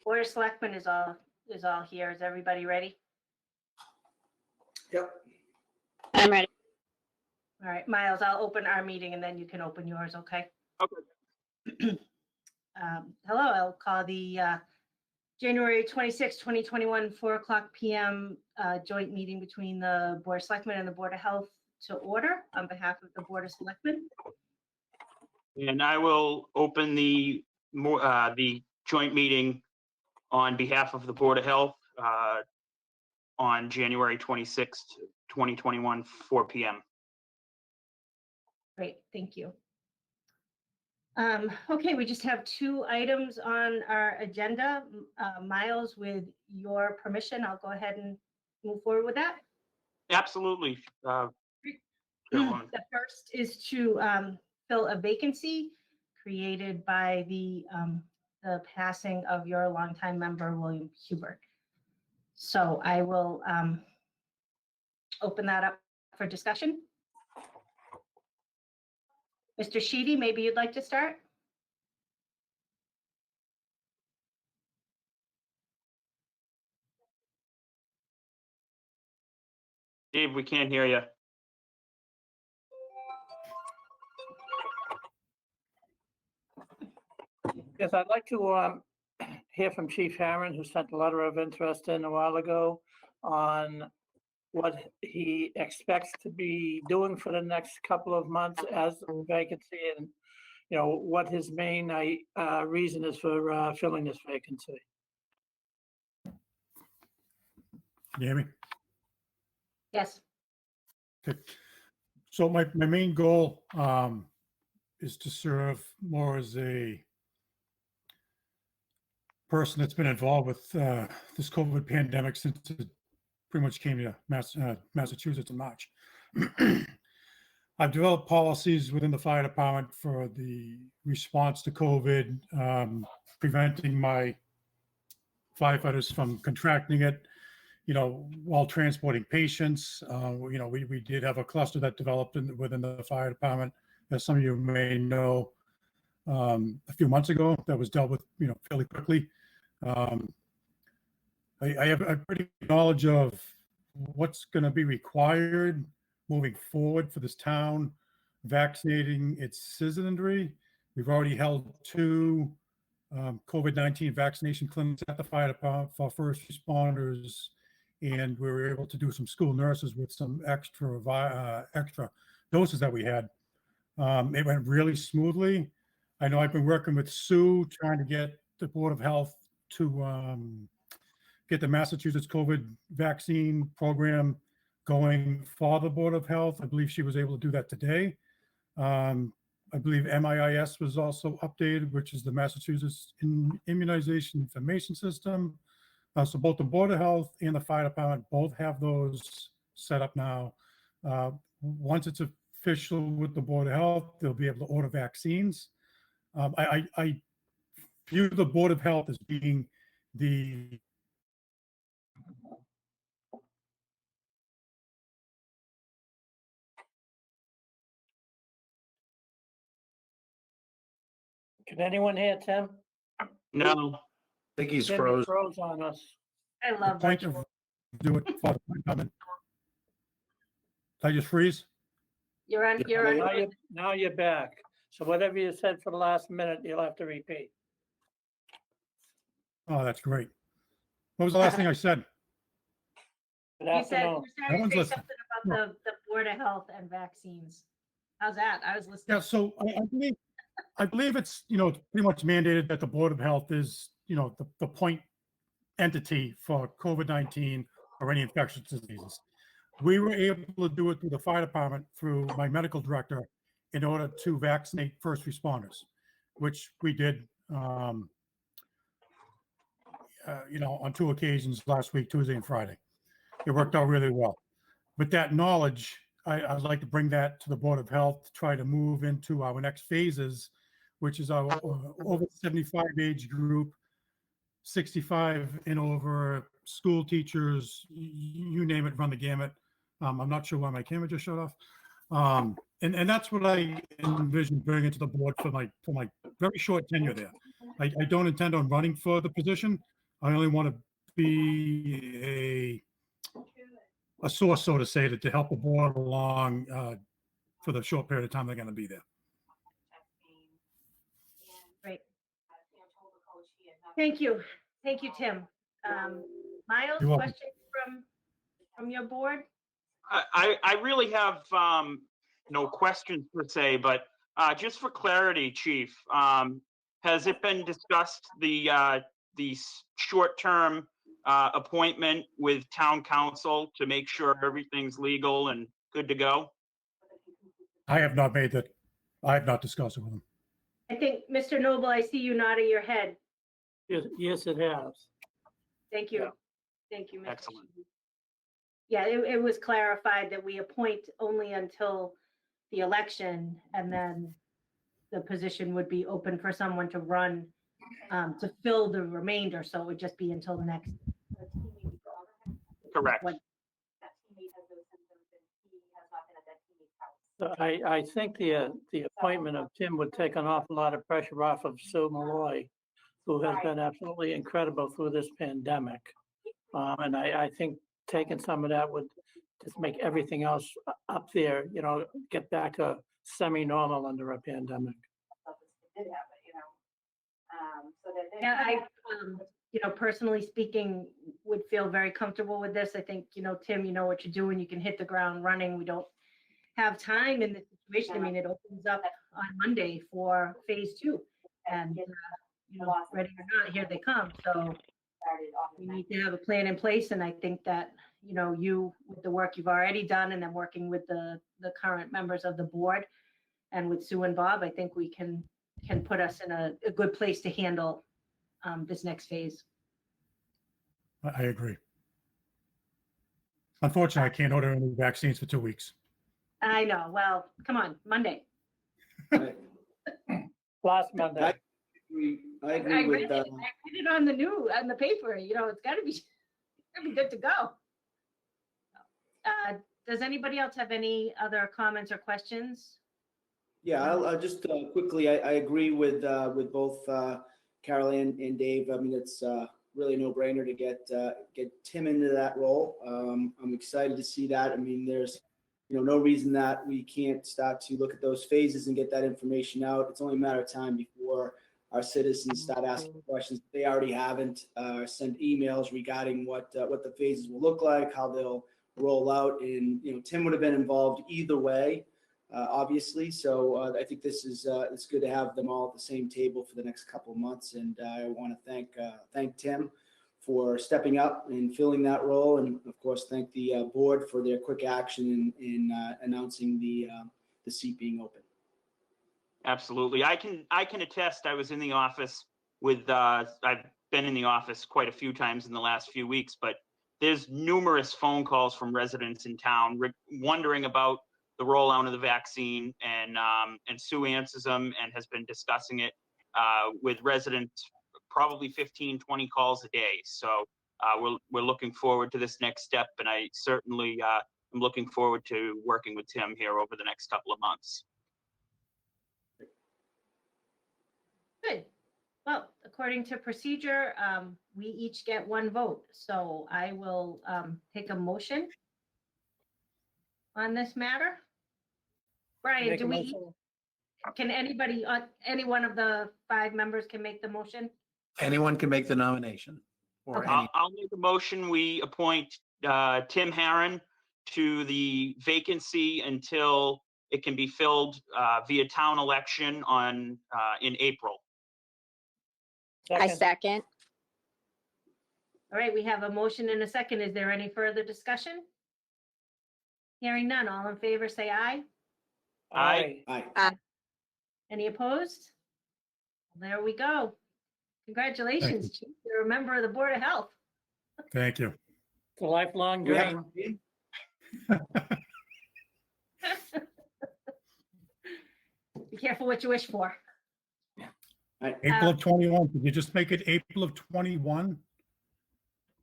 Board of Selectmen is all here. Is everybody ready? Yep. I'm ready. All right, Miles, I'll open our meeting and then you can open yours, okay? Okay. Hello, I'll call the January 26, 2021, 4:00 p.m. Joint meeting between the Board of Selectmen and the Board of Health to order on behalf of the Board of Selectmen. And I will open the joint meeting on behalf of the Board of Health on January 26th, 2021, 4 p.m. Great, thank you. Okay, we just have two items on our agenda. Miles, with your permission, I'll go ahead and move forward with that. Absolutely. Go on. The first is to fill a vacancy created by the passing of your longtime member, William Hubert. So I will open that up for discussion. Mr. Sheedy, maybe you'd like to start? Dave, we can't hear you. Yes, I'd like to hear from Chief Harron, who sent a letter of interest in a while ago on what he expects to be doing for the next couple of months as a vacancy, and what his main reason is for filling this vacancy. You hear me? Yes. Okay. So my main goal is to serve more as a person that's been involved with this COVID pandemic since it pretty much came to Massachusetts in March. I've developed policies within the fire department for the response to COVID, preventing my firefighters from contracting it, while transporting patients. We did have a cluster that developed within the fire department, as some of you may know, a few months ago, that was dealt with, fairly quickly. I have a pretty good knowledge of what's going to be required moving forward for this town, vaccinating its citizenry. We've already held 2 COVID-19 vaccination clinics at the fire department for first responders, and we were able to do some school nurses with some extra doses that we had. It went really smoothly. I know I've been working with Sue trying to get the Board of Health to get the Massachusetts COVID vaccine program going for the Board of Health. I believe she was able to do that today. I believe MIIS was also updated, which is the Massachusetts Immunization Information System. So both the Board of Health and the fire department both have those set up now. Once it's official with the Board of Health, they'll be able to order vaccines. I view the Board of Health as being the Can anyone hear Tim? No. I think he's Tim froze. froze on us. I love point virtual. of do it for the fire department. Did I just freeze? You're on. You're on. Now you're back. So whatever you said for the last minute, you'll have to repeat. Oh, that's great. What was the last thing I said? Good You said afternoon. you started to Everyone's say listening. something about the Board of Health and vaccines. How's that? I was listening. Yeah, so I believe it's, pretty much mandated that the Board of Health is, the point entity for COVID-19 or any infectious diseases. We were able to do it through the fire department, through my medical director, in order to vaccinate first responders, which we did, on 2 occasions last week, Tuesday and Friday. It worked out really well. With that knowledge, I'd like to bring that to the Board of Health to try to move into our next phases, which is our over 75 age group, 65 and over, school teachers, you name it, run the gamut. I'm not sure why my camera just shut off. And that's what I envision bringing to the board for my very short tenure there. I don't intend on running for the position. I only want to be a source, so to say, to help the board along for the short period of time they're going to be there. Great. Thank you. Thank you, Tim. Miles, You're welcome. question from your board? I really have no questions per se, but just for clarity, Chief, has it been discussed the short-term appointment with town council to make sure everything's legal and good to go? I have not made that. I have not discussed it with them. I think, Mr. Noble, I see you nodding your head. Yes, it has. Thank you. Yeah. Thank you, Mr. Excellent. Sheehy. Yeah, it was clarified that we appoint only until the election, and then the position would be open for someone to run to fill the remainder, so it would just be until the next. Correct. When- So I think the appointment of Tim would take an awful lot of pressure off of Sue Malloy, who has been absolutely incredible through this pandemic. And I think taking some of that would just make everything else up there, get back to semi-normal under a pandemic. Yeah, I, personally speaking, would feel very comfortable with this. I think, Tim, you know what you're doing. You can hit the ground running. We don't have time in this situation. I mean, it opens up on Monday for phase 2. And, ready or not, here they come. So we need to have a plan in place. And I think that, you, with the work you've already done, and then working with the current members of the board and with Sue and Bob, I think we can put us in a good place to handle this next phase. I agree. Unfortunately, I can't order any vaccines for 2 weeks. I know. Well, come on, Monday. Last Monday. I agree with I read it on the paper. It's got to be good to go. Does anybody else have any other comments or questions? Yeah, I'll just quickly, I agree with both Carol and Dave. I mean, it's really a no-brainer to get Tim into that role. I'm excited to see that. I mean, there's no reason that we can't start to look at those phases and get that information out. It's only a matter of time before our citizens start asking questions. If they already haven't, send emails regarding what the phases will look like, how they'll roll out. And Tim would have been involved either way, obviously. So I think this is it's good to have them all at the same table for the next couple of months. And I want to thank Tim for stepping up and filling that role, and of course thank the board for their quick action in announcing the seat being open. Absolutely. I can attest. I was in the office with, I've been in the office quite a few times in the last few weeks, but there's numerous phone calls from residents in town wondering about the rollout of the vaccine, and Sue answers them and has been discussing it with residents, probably 15, 20 calls a day. So we're looking forward to this next step, and I certainly am looking forward to working with Tim here over the next couple of months. Good. Well, according to procedure, we each get 1 vote. So I will take a motion on this matter. Brian, Make a do we, motion. can anybody, any one of the 5 members can make the motion? Anyone can make the nomination. Or Okay. any, I'll make a motion. We appoint Tim Harron to the vacancy until it can be filled via town election in April. I second. All right, we have a motion and a second. Is there any further discussion? Hearing none. All in favor, say aye. Aye. Aye. Any opposed? There we go. Congratulations, Chief. You're a member of the Board of Health. Thank you. It's a lifelong We have- dream. Be careful what you wish for. April of 21. Did you just make it April of 21?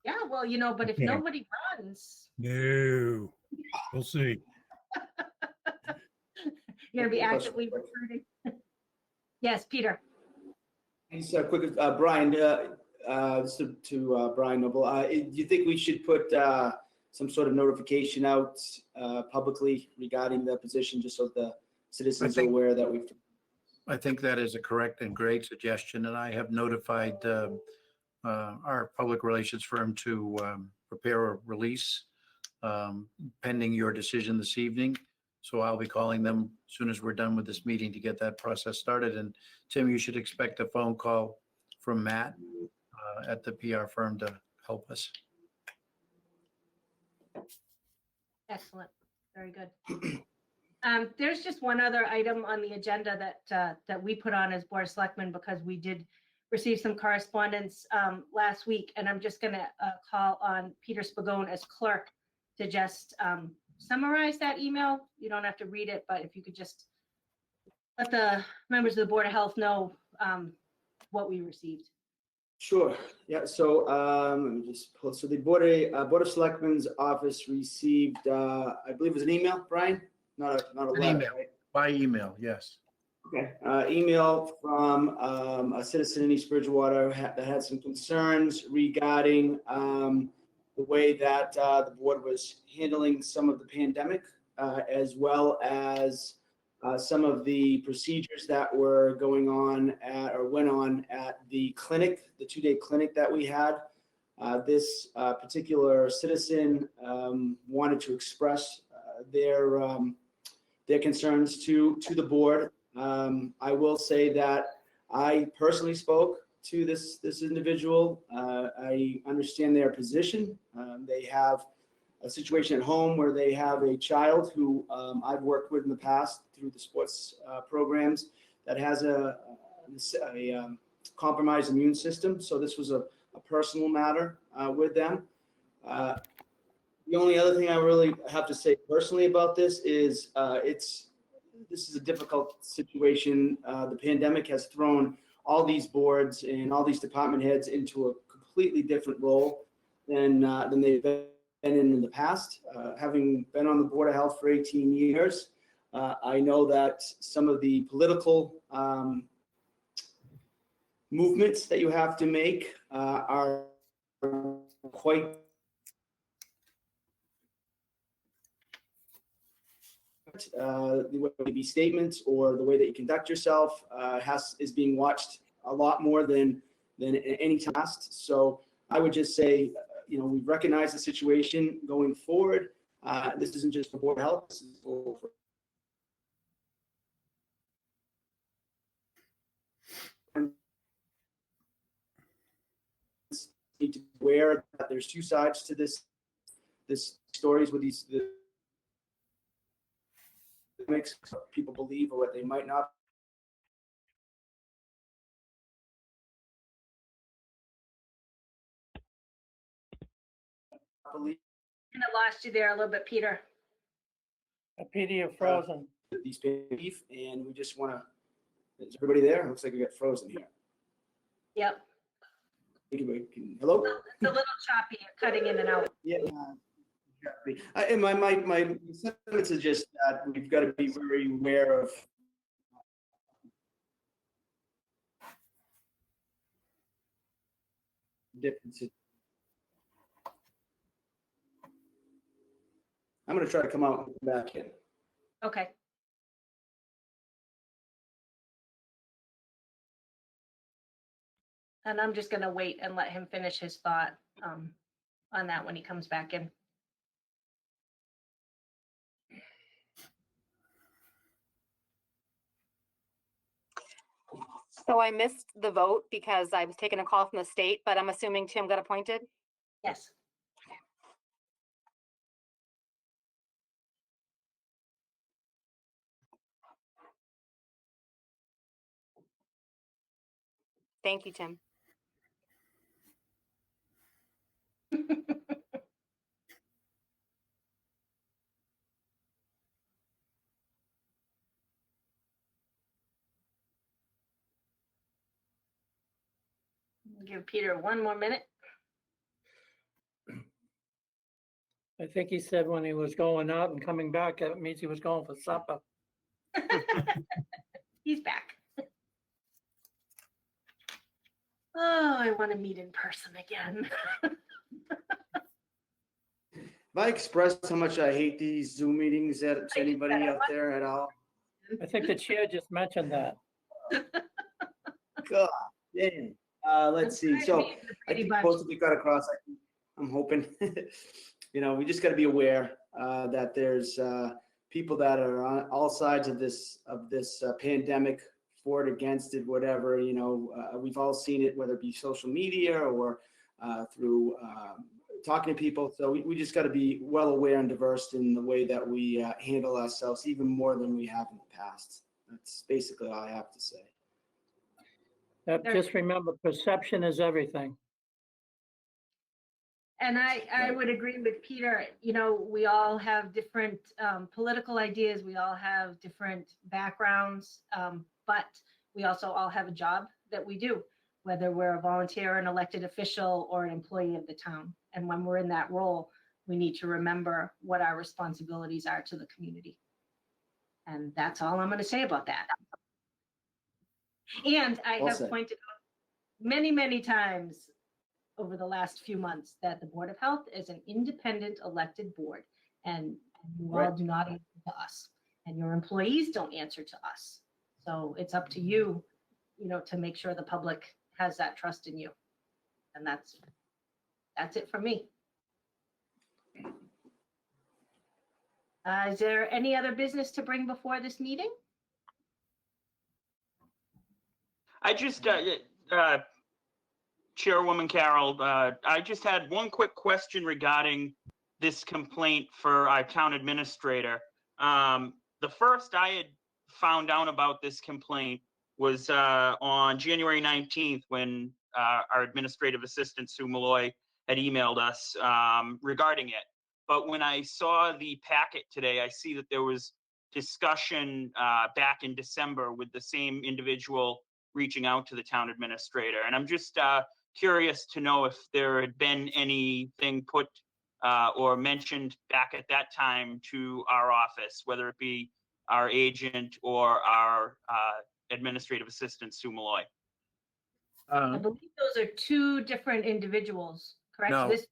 Yeah, well, but if Okay. nobody runs, No. We'll see. you're gonna be actively recruiting. Yes, Peter. Just quick, Brian, to Brian Noble, do you think we should put some sort of notification out publicly regarding the position, just so the citizens are think- aware that we've. I think that is a correct and great suggestion, and I have notified our public relations firm to prepare a release pending your decision this evening. So I'll be calling them as soon as we're done with this meeting to get that process started. And Tim, you should expect a phone call from Matt at the PR firm to help us. Excellent. Very good. There's just one other item on the agenda that we put on as Board of Selectmen, because we did receive some correspondence last week, and I'm just going to call on Peter Spagone as clerk to just summarize that email. You don't have to read it, but if you could just let the members of the Board of Health know what we received. Sure. Yeah. So let me just pull. So the Board of Selectmen's office received, I believe it was an email, Brian? Not a An letter, email. right? By email, yes. Okay. Email from a citizen in East Bridgewater that had some concerns regarding the way that the board was handling some of the pandemic, as well as some of the procedures that were going on went on at the clinic, the 2-day clinic that we had. This particular citizen wanted to express their concerns to the board. I will say that I personally spoke to this individual. I understand their position. They have a situation at home where they have a child who I've worked with in the past through the sports programs that has a compromised immune system. So this was a personal matter with them. The only other thing I really have to say personally about this is this is a difficult situation. The pandemic has thrown all these boards and all these department heads into a completely different role than they've been in the past. Having been on the Board of Health for 18 years, I know that some of the political movements that you have to make are quite the way you be statements or the way that you conduct yourself is being watched a lot more than any past. So I would just say, we've recognized the situation going forward. This isn't just for Board of Health. This is for need to be aware that there's two sides to this stories with these makes people believe or what they might not believe. And I lost you there a little bit, Peter. Peter, you're frozen. These beef, and we just want to. Is everybody there? It looks like we got frozen here. Yep. Hello. It's a little choppy. You're cutting in and out. Yeah. And my sentiments is just that we've got to be very aware of differences. I'm going to try to come out and come back in. Okay. And I'm just going to wait and let him finish his thought on that when he comes back in. So I missed the vote because I was taking a call from the state, but I'm assuming Tim got appointed. Yes. Thank you, Tim. Give Peter one more minute. I think he said when he was going out and coming back, that means he was going for supper. He's back. Oh, I want to meet in person again. Have I expressed how much I hate these Zoom meetings to anybody out there at all? I think the chair just mentioned that. God, dang. Let's see. So I think most of it got across. I'm hoping, we just got to be aware that there's people that are on all sides of this pandemic, for it, against it, whatever. We've all seen it, whether it be social media or through talking to people. So we just got to be well aware and diverse in the way that we handle ourselves, even more than we have in the past. That's basically all I have to say. Just remember, perception is everything. And I would agree with Peter. We all have different political ideas. We all have different backgrounds, but we also all have a job that we do, whether we're a volunteer, an elected official, or an employee of the town. And when we're in that role, we need to remember what our responsibilities are to the community. And that's all I'm going to say about that. And I Well have said. pointed out many, many times over the last few months that the Board of Health is an independent elected board, and you all Right. do not answer to us, and your employees don't answer to us. So it's up to you, to make sure the public has that trust in you. And that's it for me. Is there any other business to bring before this meeting? I just, Chairwoman Carroll, I just had one quick question regarding this complaint for our town administrator. The first I had found out about this complaint was on January 19th when our administrative assistant, Sue Malloy, had emailed us regarding it. But when I saw the packet today, I see that there was discussion back in December with the same individual reaching out to the town administrator. And I'm just curious to know if there had been anything put or mentioned back at that time to our office, whether it be our agent or our administrative assistant, Sue Malloy. I believe those are two different individuals, correct? No. This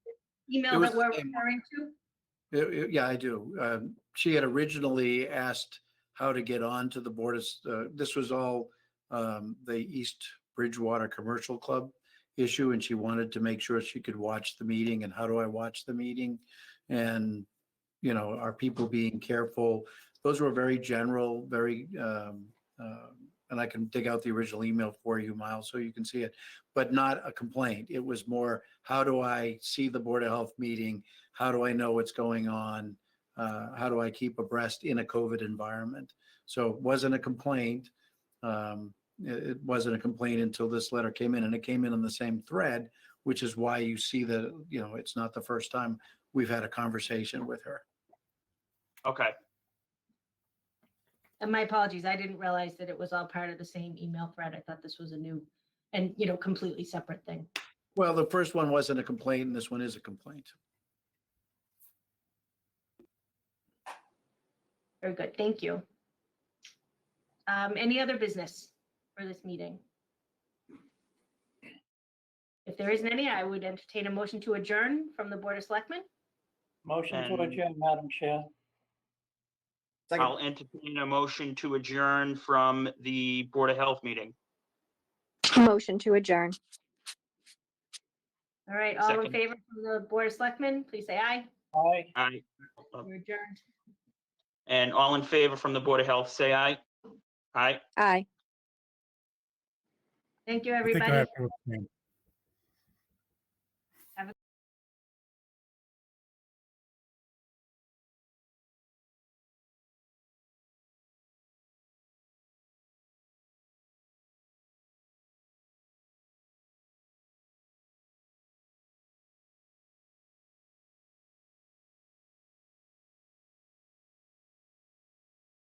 email It was that we're the same one. referring to? Yeah, I do. She had originally asked how to get on to the board. This was all the East Bridgewater Commercial Club issue, and she wanted to make sure she could watch the meeting. And how do I watch the meeting? And, are people being careful? Those were very general, very, and I can dig out the original email for you, Miles, so you can see it, but not a complaint. It was more, how do I see the Board of Health meeting? How do I know what's going on? How do I keep abreast in a COVID environment? So it wasn't a complaint. It wasn't a complaint until this letter came in, and it came in on the same thread, which is why you see that, it's not the first time we've had a conversation with her. Okay. And my apologies, I didn't realize that it was all part of the same email thread. I thought this was a new and, completely separate thing. Well, the first one wasn't a complaint, and this one is a complaint. Very good, thank you. Any other business for this meeting? If there isn't any, I would entertain a motion to adjourn from the Board of Selectmen. Motion to And- adjourn, Madam Chair. Second. I'll entertain a motion to adjourn from the Board of Health meeting. Motion to adjourn. All right, all in Second. favor from the Board of Selectmen, please say aye. Aye. Aye. We're adjourned. And all in favor from the Board of Health, say aye. Aye. Aye. Thank you, I think I everybody. have to abstain.